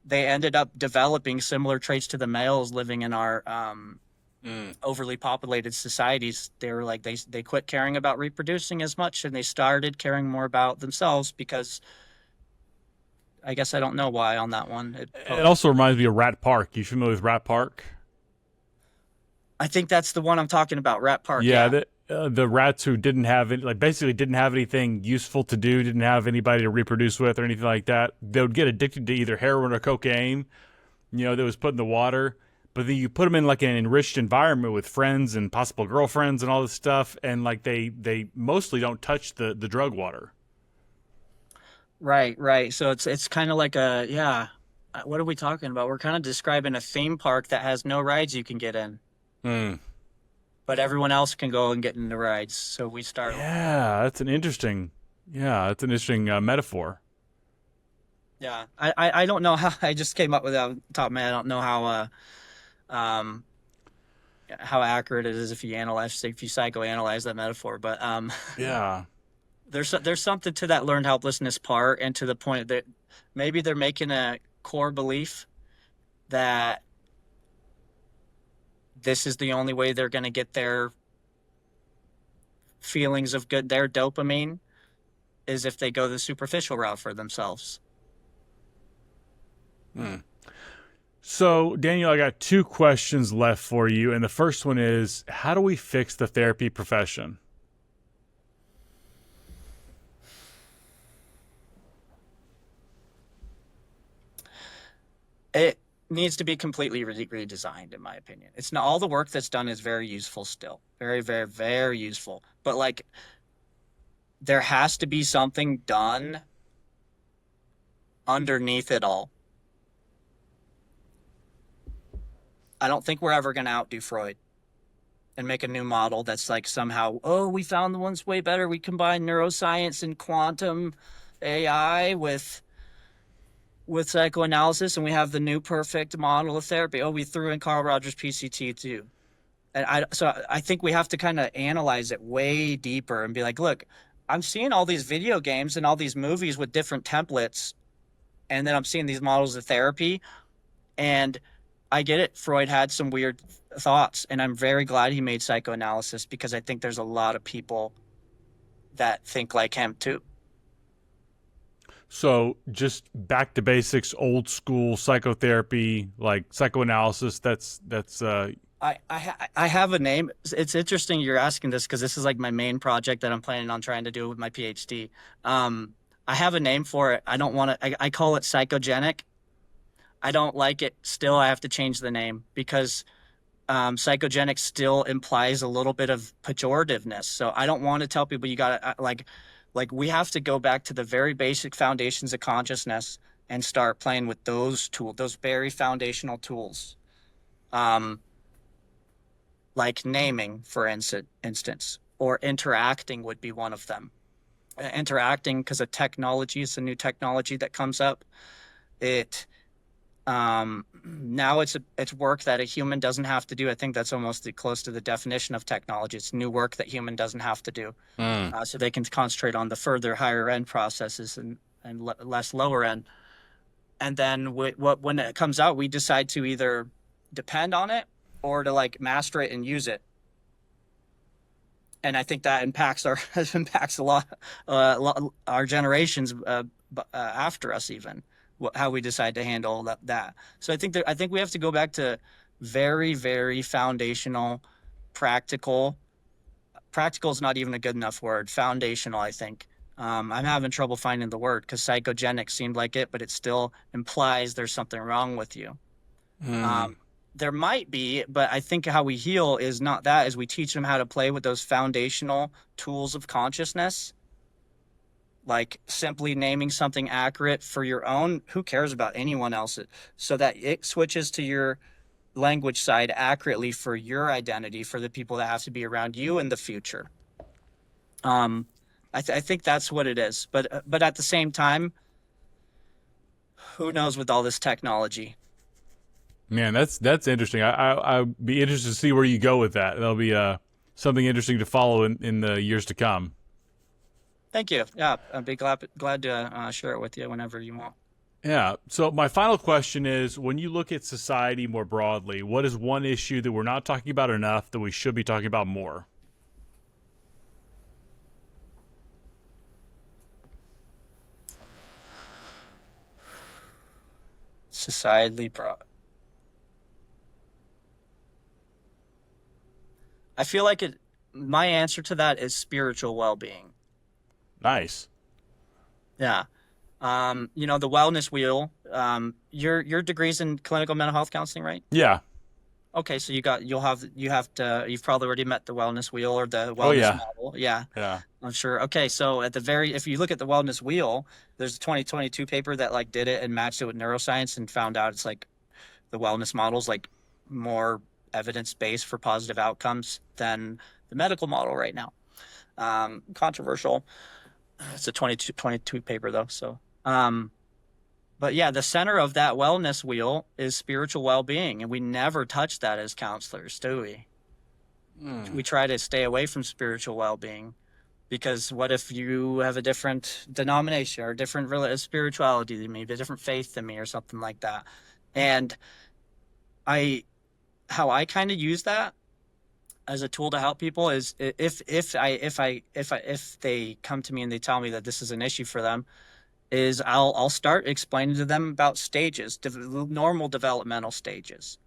they ended up developing similar traits to the males living in our overly populated societies. They were like, they quit caring about reproducing as much, and they started caring more about themselves because I guess I don't know why on that one. It also reminds me of Rat Park. You familiar with Rat Park? I think that's the one I'm talking about, Rat Park. Yeah. The rats who didn't have it, like basically didn't have anything useful to do, didn't have anybody to reproduce with or anything like that. They would get addicted to either heroin or cocaine, that was put in the water. But then you put them in like an enriched environment with friends and possible girlfriends and all this stuff, and like they mostly don't touch the drug water. Right. So it's kind of like what are we talking about? We're kind of describing a theme park that has no rides you can get in. But everyone else can go and get in the rides. So we start. Yeah, that's an interesting metaphor. Yeah, I don't know how I just came up with that off the top of my head. I don't know how accurate it is if you psychoanalyze that metaphor. But yeah, there's something to that learned helplessness part, and to the point that maybe they're making a core belief that this is the only way they're going to get their feelings of good, their dopamine, is if they go the superficial route for themselves. So, Daniel, I got 2 questions left for you. And the first one is, how do we fix the therapy profession? It needs to be completely redesigned, in my opinion. It's not all the work that's done is very useful still. Very, very, very useful. But like, there has to be something done underneath it all. I don't think we're ever going to outdo Freud and make a new model that's like somehow, oh, we found the one's way better. We combine neuroscience and quantum AI with psychoanalysis, and we have the new perfect model of therapy. Oh, we threw in Carl Rogers PCT too. And I think we have to kind of analyze it way deeper and be like, look, I'm seeing all these video games and all these movies with different templates, and then I'm seeing these models of therapy, and I get it. Freud had some weird thoughts, and I'm very glad he made psychoanalysis, because I think there's a lot of people that think like him too. So just back to basics, old school psychotherapy, like psychoanalysis. I have a name. It's interesting you're asking this, because this is like my main project that I'm planning on trying to do with my PhD. I have a name for it. I don't want to. I call it psychogenic. I don't like it. Still, I have to change the name, because psychogenic still implies a little bit of pejorativeness. So I don't want to tell people you got to like we have to go back to the very basic foundations of consciousness and start playing with those tools, those very foundational tools. Like naming, for instance, or interacting would be one of them. Interacting, because of technology, it's a new technology that comes up. Now it's work that a human doesn't have to do. I think that's almost close to the definition of technology. It's new work that human doesn't have to do. So they can concentrate on the further higher end processes and less lower end. And then when it comes out, we decide to either depend on it or to like master it and use it. And I think that impacts a lot our generations after us, even how we decide to handle that. So I think we have to go back to very, very foundational, practical practical is not even a good enough word. Foundational, I think. I'm having trouble finding the word because psychogenic seemed like it, but it still implies there's something wrong with you. Mm. Um, there might be, but I think how we heal is not that, is we teach them how to play with those foundational tools of consciousness, like simply naming something accurate for your own. Who cares about anyone else? So that it switches to your language side accurately for your identity, for the people that have to be around you in the future. I think that's what it is. But at the same time, who knows with all this technology? Man, that's interesting. I'd be interested to see where you go with that. That'll be something interesting to follow in the years to come. Thank you. Yeah, I'd be glad to share it with you whenever you want. Yeah. So my final question is, when you look at society more broadly, what is one issue that we're not talking about enough that we should be talking about more? Societally broad. I feel like it. My answer to that is spiritual well-being. Nice. Yeah. The wellness wheel. Your degree's in clinical mental health counseling, right? Yeah. Okay, so you've probably already met the wellness wheel or the Oh wellness yeah. model. Yeah, Yeah. I'm sure. Okay, so if you look at the wellness wheel, there's a 2022 paper that like did it and matched it with neuroscience and found out it's like the wellness model's like more evidence-based for positive outcomes than the medical model right now. Controversial. It's a 2022 paper though, so but yeah, the center of that wellness wheel is spiritual well-being, and we never touch that as counselors, do we? We try to stay away from spiritual well-being because what if you have a different denomination or different spirituality than me, a different faith than me, or something like that? And how I kind of use that as a tool to help people is if they come to me and they tell me that this is an issue for them, is I'll start explaining to them about stages, normal developmental stages.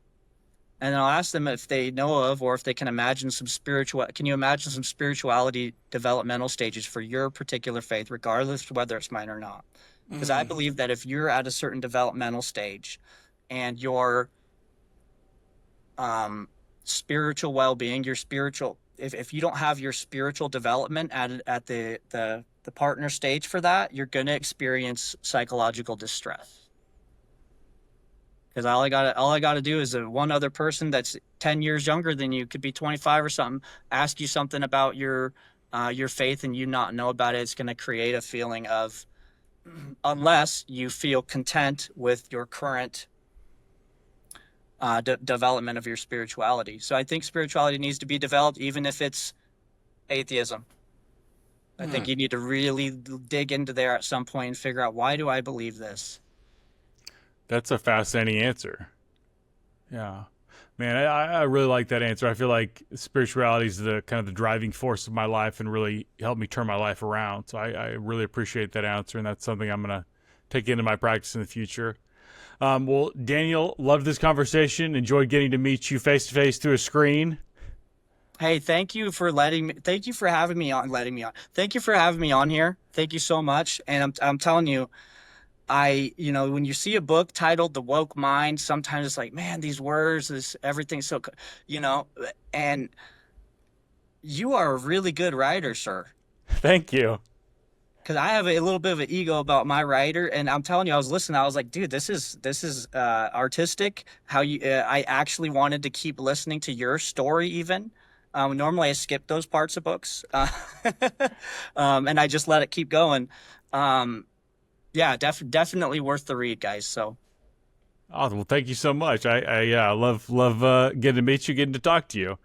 And I'll ask them if they know of or if they can imagine can you imagine some spirituality developmental stages for your particular faith, regardless of whether it's mine or not? Because I believe that if you're at a certain developmental stage and your spiritual well-being, if you don't have your spiritual development at the partner stage for that, you're going to experience psychological distress. Because all I gotta do is one other person that's 10 years younger than you, could be 25 or something, ask you something about your faith and you not know about it. It's going to create a feeling of, unless you feel content with your current development of your spirituality. So I think spirituality needs to be developed, even if it's atheism. I think you need to really dig into there at some point and figure out, why do I believe this? That's a fascinating answer. Yeah. Man, I really like that answer. I feel like spirituality is the kind of the driving force of my life and really helped me turn my life around. So I really appreciate that answer, and that's something I'm going to take into my practice in the future. Well, Daniel, loved this conversation. Enjoyed getting to meet you face to face through a screen. Hey, thank you for having me on. Thank you for having me on here. Thank you so much. And I'm telling you, when you see a book titled The Woke Mind, sometimes it's like, man, these words, everything's so, and you are a really good writer, sir. Thank you. Because I have a little bit of an ego about my writer, and I'm telling you, I was listening. I was like, dude, this is artistic. I actually wanted to keep listening to your story even. Normally I skip those parts of books, and I just let it keep going. Yeah, definitely worth the read, guys. So, Awesome. Well, thank you so much. I love getting to meet you, getting to talk to you.